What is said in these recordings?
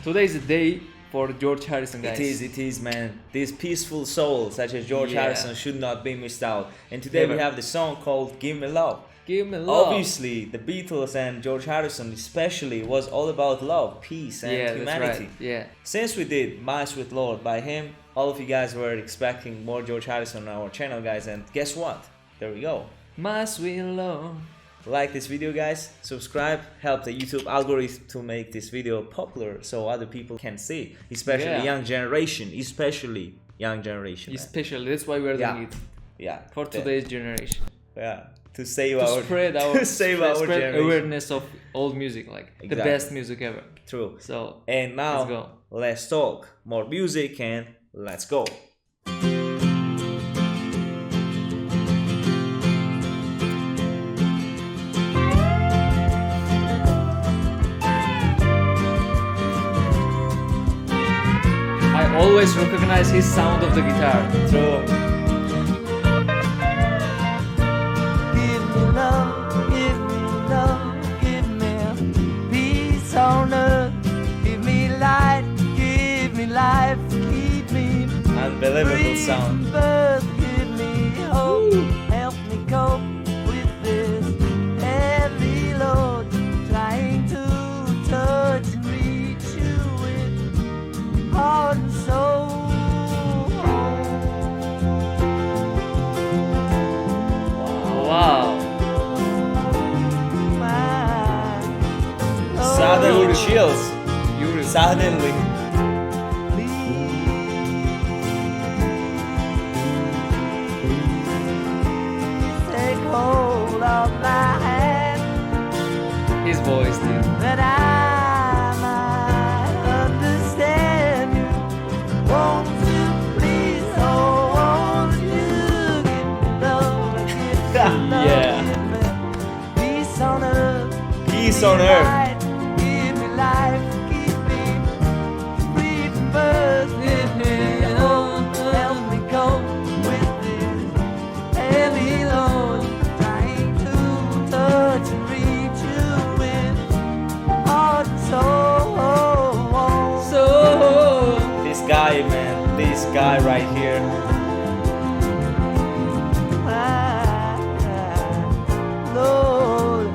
Today is a day for George Harrison, guys. It is, man. These peaceful souls such as George Harrison should not be missed out. And today we have the song called Give Me Love. Give me love. Obviously, the Beatles and George Harrison especially was all about love, peace and humanity. That's right. Yeah. Since we did My Sweet Lord by him, all of you guys were expecting more George Harrison on our channel, guys, and guess what? There we go. My sweet Lord. Like this video, guys, subscribe, help the YouTube algorithm to make this video popular so other people can see, especially young generation, man. Especially, that's why we're doing it. Yeah. For today's generation. Yeah. To save spread our generation. Awareness of old music, like the best music ever. True. So and now let's talk more music and let's go. I always recognize his sound of the guitar. True. Unbelievable sound. Give me hope, help me cope with this heavy load. Trying to touch and reach you with heart and soul. Wow. Suddenly chills. Suddenly. His voice, dude. That I might understand you. Won't you please, oh, won't you give me love, give me love, give me peace on earth. Peace on earth. Give me life, keep me free from birth. Give me hope, help me cope with this heavy load. Trying to touch and reach you with heart and soul. This guy, man, this guy right here. Lord.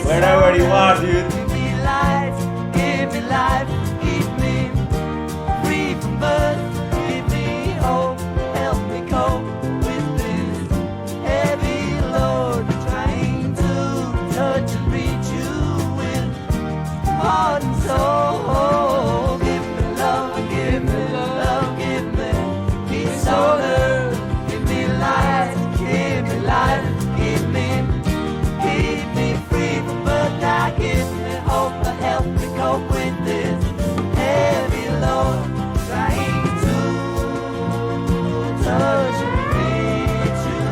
Wherever you are, dude. Give me life, keep me free from birth. Give me hope, help me cope with this heavy load. Trying to touch and reach you with heart and soul. Give me love, give me love, give me peace on earth. Give me life, keep me free from birth. Now give me hope, help me cope with this heavy load. Trying to touch and reach you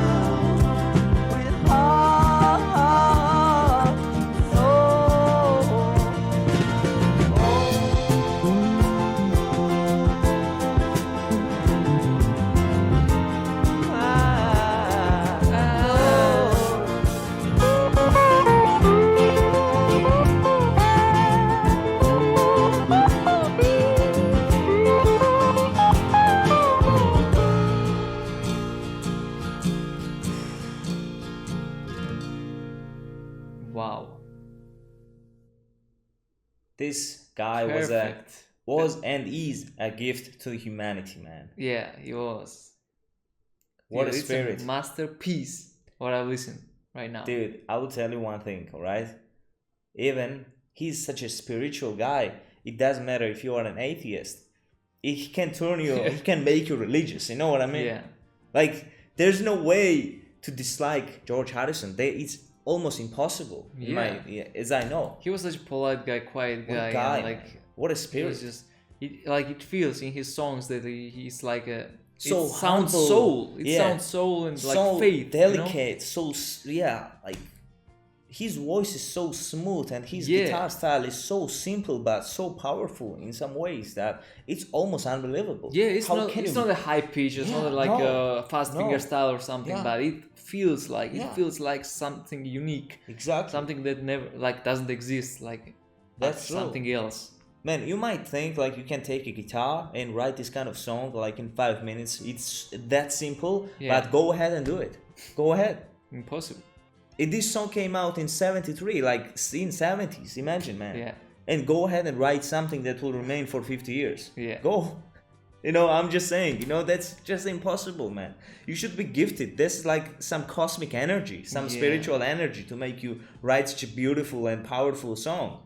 with heart, soul. Wow. This guy was and is a gift to humanity, man. Yeah, he was. What Dude, a spirit. It's a masterpiece. What I listen right now. Dude, I will tell you one thing, alright? Even he's such a spiritual guy, it doesn't matter if you are an atheist. He can turn you, he can make you religious, you know what I mean? Yeah. Like, there's no way to dislike George Harrison. It's almost impossible, as I know. He was such a polite guy, quiet guy. Guy, and like, what a spirit. It was just, it feels in his songs that he's like a so it sounds humble. soul. It Yeah. sounds soul and like so faith. delicate, like his voice is so smooth and his Yeah. guitar style is so simple but so powerful in some ways that it's almost unbelievable. Yeah, it's How not. can It's you- not a high pitch. It's Yeah, not like no, a fast no. finger style or something. Yeah. But it feels like Yeah. it feels like something unique. Exactly. Something that never like doesn't exist. Like That's true. something else. Man, you might think like you can take a guitar and write this kind of song like in 5 minutes. It's that simple, Yeah. but go ahead and do it. Go ahead. Impossible. This song came out in 73, like in 70s. Imagine, man. Yeah. And go ahead and write something that will remain for 50 years. Yeah. Go. You know, I'm just saying, you know, that's just impossible, man. You should be gifted. There's like some cosmic energy, some Yeah. spiritual energy to make you write such a beautiful and powerful song.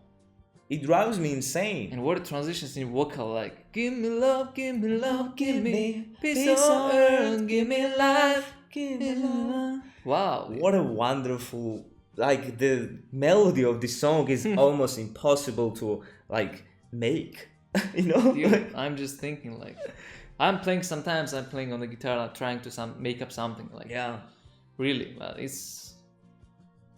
It drives me insane. And what the transitions in vocal like give me love, give me love, give me peace peace on on earth, give me life, Give me love. Wow. What a wonderful, like the melody of this song is almost impossible to like make, you know? Dude, I'm just thinking like I'm playing on the guitar like, trying to make up something like Yeah. really, but it's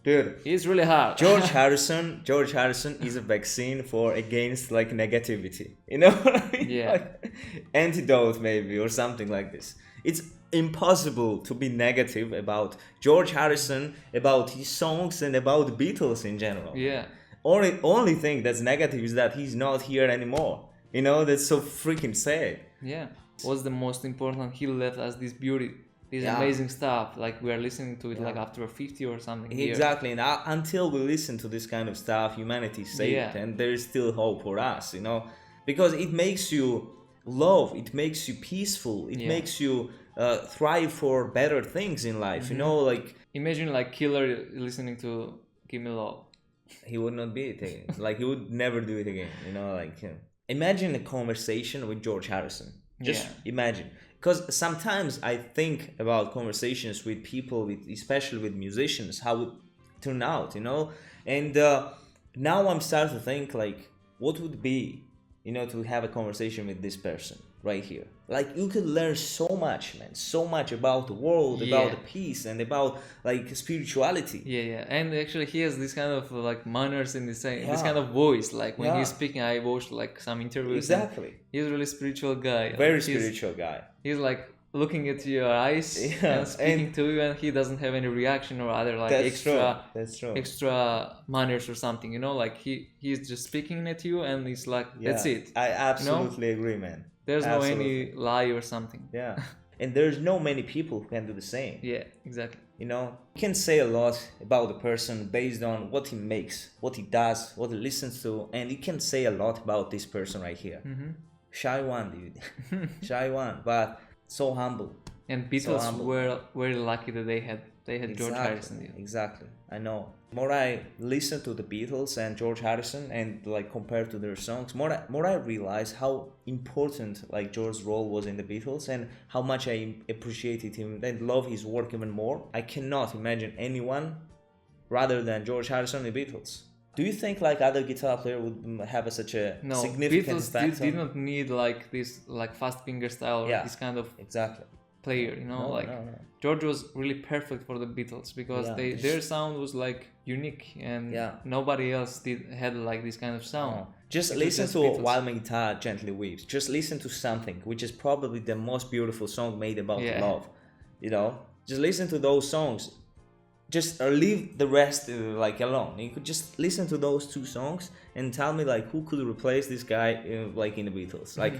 Dude, really hard. George Harrison is a vaccine for against like negativity, you know? Yeah. Like, antidote maybe or something like this. It's impossible to be negative about George Harrison, about his songs and about the Beatles in general. Yeah. Only thing that's negative is that he's not here anymore. You know, that's so freaking sad. Yeah. What's the most important? He left us this beauty, this Yeah. amazing stuff. Like we are listening to it Yeah. like after 50 or something. years. Exactly, and until we listen to this kind of stuff, humanity is saved, Yeah. and there is still hope for us, you know, because it makes you love, it makes you peaceful, it Yeah. makes you thrive for better things in life, you know, like Imagine like Killer listening to Give Me Love. he would not be it again, like he would never do it again, you know, like imagine a conversation with George Harrison, just Yeah. imagine. Because sometimes I think about conversations with people, especially with musicians, how it turn out, you know. And now I'm starting to think like, what would be, you know, to have a conversation with this person right here. Like you could learn so much, man, so much about the world, about Yeah. the peace, and about like spirituality. Yeah. And actually he has this kind of like manners in this Yeah. kind of voice. Like when Yeah. he's speaking, I watched like some interviews. and Exactly. He's a really spiritual guy. Very Like, spiritual guy. He's like looking at your eyes Yeah, and speaking and- to you, and he doesn't have any reaction or other like That's true. That's true. extra manners or something, you know, like he's just speaking at you and it's like that's Yeah, it. I absolutely agree, man. There's no Absolutely. any lie or something. Yeah. And there's no many people who can do the same. Yeah, exactly. You know, you can say a lot about the person based on what he makes, what he does, what he listens to, and you can say a lot about this person right here. Mm-hmm. Shy one, dude. Shy one, but so humble. And Beatles humble. were very lucky that they had George Harrison. Yeah. Exactly. I know. More I listen to the Beatles and George Harrison and like compare to their songs, more I realize how important like George's role was in the Beatles and how much I appreciated him and love his work even more. I cannot imagine anyone rather than George Harrison and the Beatles. Do you think like other guitar player would have such a No, significant Beatles impact did on- not need like this like fast finger style or Yeah. this kind of Exactly. player, you know, like no. George was really perfect for the Beatles because Yeah. their sound was like unique and Yeah. nobody else had like this kind of sound. No. Just It was listen just to Beatles. While My Guitar Gently Weeps. Just listen to something, which is probably the most beautiful song made about Yeah. love. You know, just listen to those songs. Just leave the rest like alone. You could just listen to those two songs and tell me like who could replace this guy like in the Beatles. Like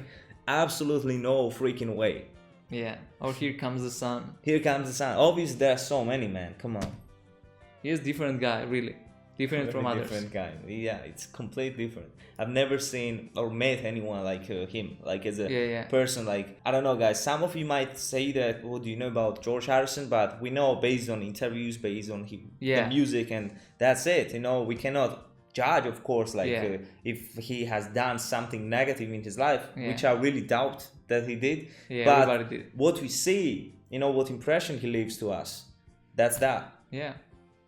absolutely no freaking way. Yeah. Or Here Comes the Sun. Here Comes the Sun. Obviously there are so many, man. Come on. He's a different guy, really. Different from Very others. different guy. Yeah, it's completely different. I've never seen or met anyone like him, like as a Yeah. person. Like I don't know, guys. Some of you might say that, "What do you know about George Harrison?" But we know based on interviews, based on the Yeah. music, and that's it. You know, we cannot judge, of course, like Yeah. if he has done something negative in his life, Yeah. which I really doubt that he did. Yeah, but everybody did. what we see, you know, what impression he leaves to us, that's that. Yeah.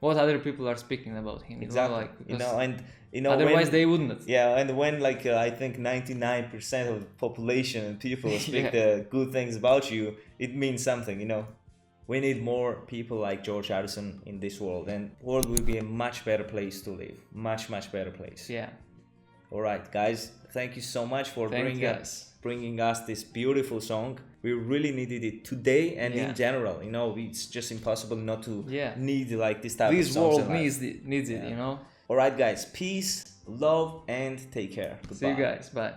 what other people are speaking about him. Exactly. Like, And otherwise when, they wouldn't. yeah, and when like I think 99% of the population and people speak the good things about you, it means something. We need more people like George Harrison in this world, and world will be a much better place to live. Much better place. Yeah. All right, guys. Thank you so much for bringing us this beautiful song. We really needed it today and in general. It's just impossible not to need like this type of songs. This world needs it. All right, guys. Peace, love, and take care. Goodbye. See you guys. Bye.